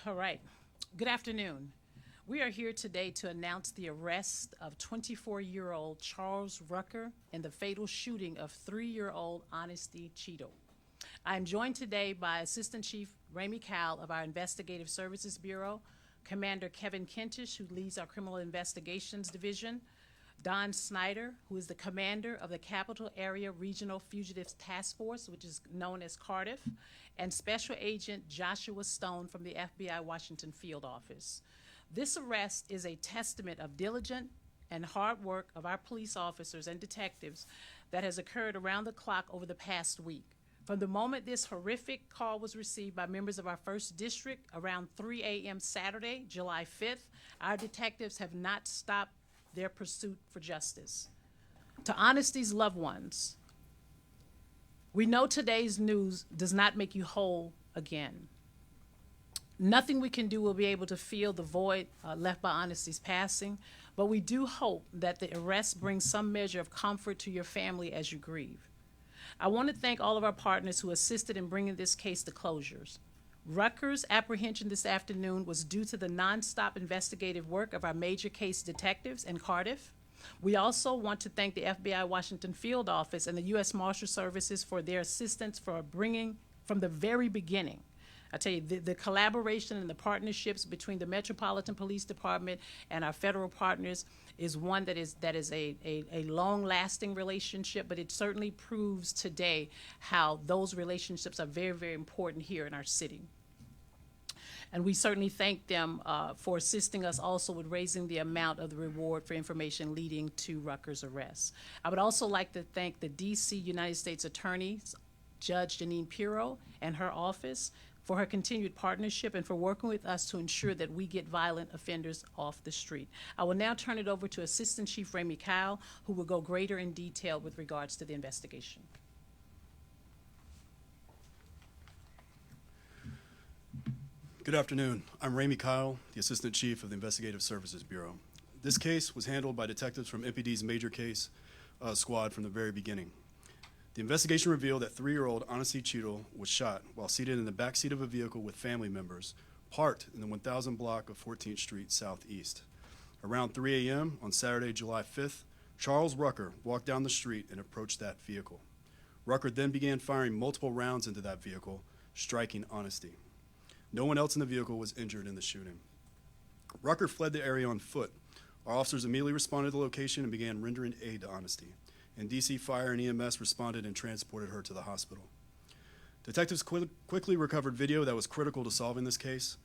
All right. Good afternoon. We are here today to announce the arrest of 24-year-old Charles Rucker in the fatal shooting of 3-year-old Honesty Cheeto. I am joined today by Assistant Chief Ramey Cowell of our Investigative Services Bureau, Commander Kevin Kentish, who leads our Criminal Investigations Division, Don Snyder, who is the commander of the Capital Area Regional Fugitives Task Force, which is known as Cardiff, and Special Agent Joshua Stone from the FBI Washington Field Office. This arrest is a testament of diligent and hard work of our police officers and detectives that has occurred around the clock over the past week. From the moment this horrific call was received by members of our 1st District around 3 a.m. Saturday, July 5th, our detectives have not stopped their pursuit for justice. To Honesty's loved ones, we know today's news does not make you whole again. Nothing we can do will be able to fill the void left by Honesty's passing, but we do hope that the arrest brings some measure of comfort to your family as you grieve. I want to thank all of our partners who assisted in bringing this case to closures. Rucker's apprehension this afternoon was due to the nonstop investigative work of our major case detectives in Cardiff. We also want to thank the FBI Washington Field Office and the U.S. Marshal Services for their assistance for bringing from the very beginning. I tell you, the collaboration and the partnerships between the Metropolitan Police Department and our federal partners is one that is a long-lasting relationship, but it certainly proves today how those relationships are very, very important here in our city. And we certainly thank them for assisting us also with raising the amount of the reward for information leading to Rucker's arrest. I would also like to thank the D.C. United States Attorney, Judge Janine Pirro, and her office for her continued partnership and for working with us to ensure that we get violent offenders off the street. I will now turn it over to Assistant Chief Ramey Cowell, who will go greater in detail with regards to the investigation. Good afternoon. I'm Ramey Cowell, the Assistant Chief of the Investigative Services Bureau. This case was handled by detectives from MPD's major case squad from the very beginning. The investigation revealed that 3-year-old Honesty Cheeto was shot while seated in the backseat of a vehicle with family members, parked in the 1000 block of 14th Street Southeast. Around 3 a.m. on Saturday, July 5th, Charles Rucker walked down the street and approached that vehicle. Rucker then began firing multiple rounds into that vehicle, striking Honesty. No one else in the vehicle was injured in the shooting. Rucker fled the area on foot. Our officers immediately responded to the location and began rendering aid to Honesty, and DC Fire and EMS responded and transported her to the hospital. Detectives quickly recovered video that was critical to solving this case.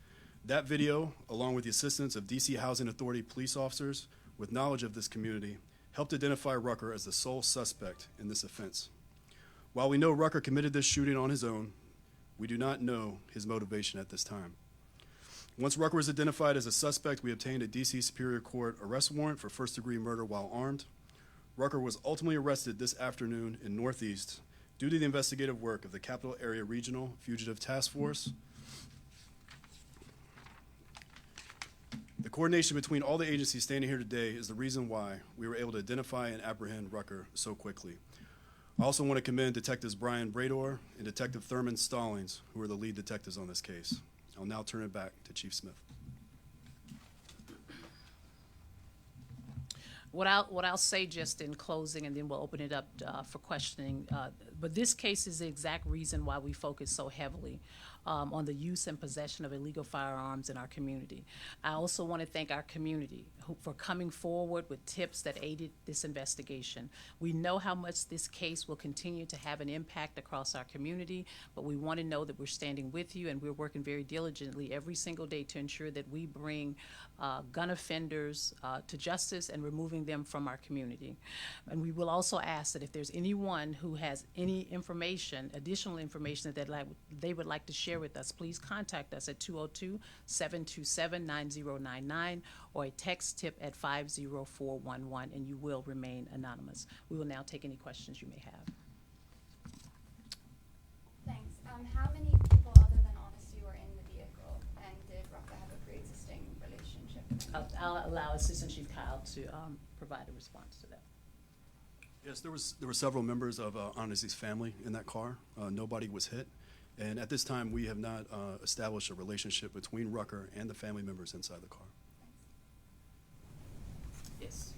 That video, along with the assistance of DC Housing Authority police officers with knowledge of this community, helped identify Rucker as the sole suspect in this offense. While we know Rucker committed this shooting on his own, we do not know his motivation at this time. Once Rucker was identified as a suspect, we obtained a DC Superior Court arrest warrant for first-degree murder while armed. Rucker was ultimately arrested this afternoon in Northeast due to the investigative work of the Capital Area Regional Fugitive Task Force. The coordination between all the agencies standing here today is the reason why we were able to identify and apprehend Rucker so quickly. I also want to commend Detectives Brian Brador and Detective Thurman Stallings, who are the lead detectives on this case. I'll now turn it back to Chief Smith. What I'll say just in closing, and then we'll open it up for questioning, but this case is the exact reason why we focus so heavily on the use and possession of illegal firearms in our community. I also want to thank our community for coming forward with tips that aided this investigation. We know how much this case will continue to have an impact across our community, but we want to know that we're standing with you and we're working very diligently every single day to ensure that we bring gun offenders to justice and removing them from our community. And we will also ask that if there's anyone who has any information, additional information that they would like to share with us, please contact us at 202-727-9099 or a text tip at 50411, and you will remain anonymous. We will now take any questions you may have. Thanks. How many people other than Honesty were in the vehicle, and did Rucker have a pre-existing relationship with them? I'll allow Assistant Chief Kyle to provide a response to that. Yes, there were several members of Honesty's family in that car. Nobody was hit. And at this time, we have not established a relationship between Rucker and the family members inside the car. Yes.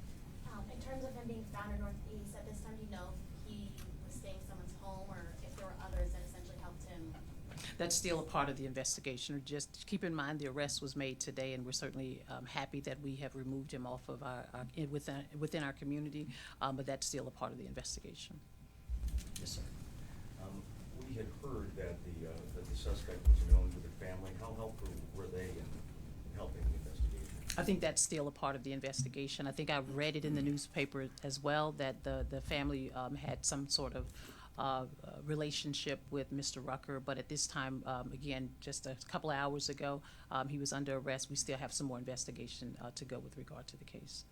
In terms of him being found in Northeast, at this time, do you know if he was staying in someone's home or if there were others that essentially helped him? That's still a part of the investigation. Just keep in mind, the arrest was made today, and we're certainly happy that we have removed him off of within our community, but that's still a part of the investigation. Yes, sir. We had heard that the suspect was known to the family. How helpful were they in helping the investigation? I think that's still a part of the investigation. I think I read it in the newspaper as well, that the family had some sort of relationship with Mr. Rucker, but at this time, again, just a couple of hours ago, he was under arrest. We still have some more investigation to go with regard to the case.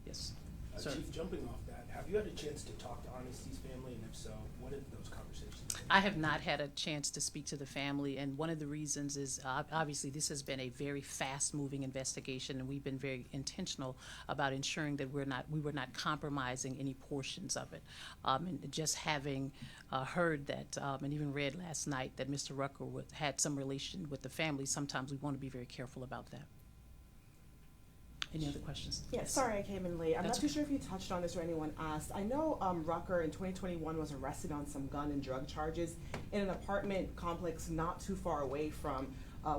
Yes. Sir. Chief, jumping off that, have you had a chance to talk to Honesty's family, and if so, what did those conversations been? I have not had a chance to speak to the family, and one of the reasons is obviously this has been a very fast-moving investigation, and we've been very intentional about ensuring that we were not compromising any portions of it. And just having heard that, and even read last night that Mr. Rucker had some relation with the family, sometimes we want to be very careful about that. Any other questions? Yeah, sorry I came in late. I'm That's not too okay. sure if you touched on this or anyone asked. I know Rucker in 2021 was arrested on some gun and drug charges in an apartment complex not too far away from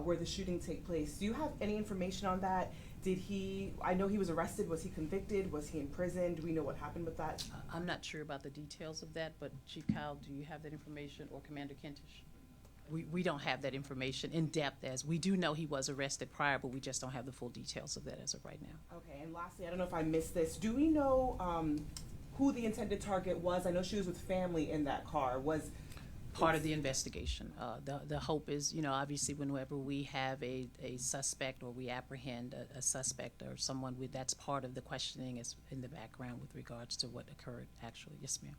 where the shooting took place. Do you have any information on that? I know he was arrested, was he convicted, was he imprisoned? Do we know what happened with that? I'm not sure about the details of that, but Chief Kyle, do you have that information, or Commander Kentish? We don't have that information in depth, as we do know he was arrested prior, but we just don't have the full details of that as of right now. Okay, and lastly, I don't know if I missed this. Do we know who the intended target was? I know she was with family in that car. Was Part of the investigation. The hope is, obviously whenever we have a suspect or we apprehend a suspect or someone that's part of the questioning is in the background with regards to what occurred actually. Yes, ma'am.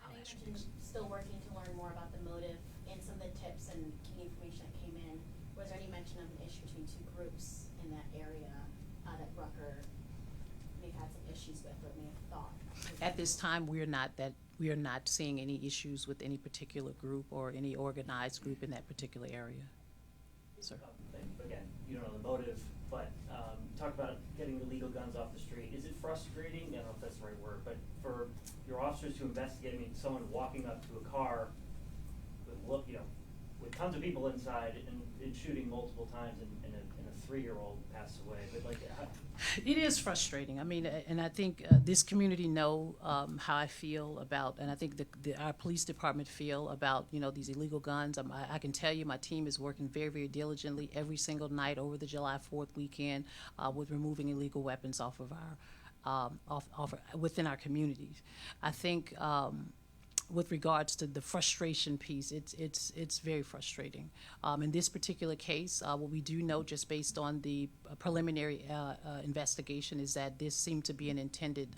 I know you mentioned still working to learn more about the motive and some of the tips and key information that came in. Was there any mention of an issue between two groups in that area that Rucker may have had some issues with or may have thought? At this time, we are not seeing any issues with any particular group or any organized group in that particular area. Sir. Again, you don't know the motive, but you talked about getting illegal guns off the street. Is it frustrating? I don't know if that's the right word, but for your officers to investigate, someone walking up to a car with tons of people inside and shooting multiple times and a 3-year-old passed away. But It is frustrating. And I think this community know how I feel about, and I think our police department feel about, these illegal guns. I can tell you my team is working very, very diligently every single night over the July 4th weekend with removing illegal weapons off of within our communities. I think with regards to the frustration piece, it's very frustrating. In this particular case, what we do know, just based on the preliminary investigation, is that this seemed to be an intended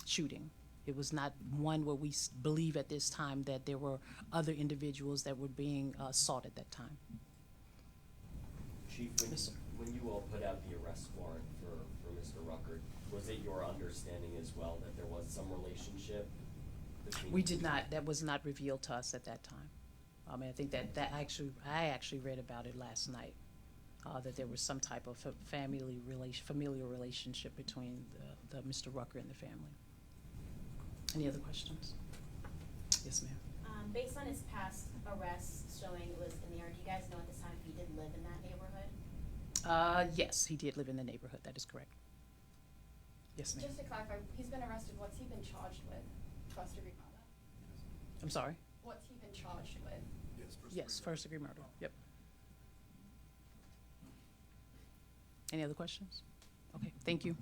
shooting. It was not one where we believe at this time that there were other individuals that were being sought at that time. Chief, Yes, sir. when you all put out the arrest warrant for Mr. Rucker, was it your understanding as well that there was some relationship between? We did not. That was not revealed to us at that time. I think I actually read about it last night, that there was some type of familial relationship between the Mr. Rucker and the family. Any other questions? Yes, ma'am. Based on his past arrests showing it was in the area, do you guys know at this time if he did live in that neighborhood? Yes, he did live in the neighborhood. That is correct. Yes, ma'am. Just to clarify, he's been arrested. What's he been charged with? First-degree murder. I'm sorry. What's he been charged with? Yes, first-degree murder. Yep. Any other questions? Okay, thank you.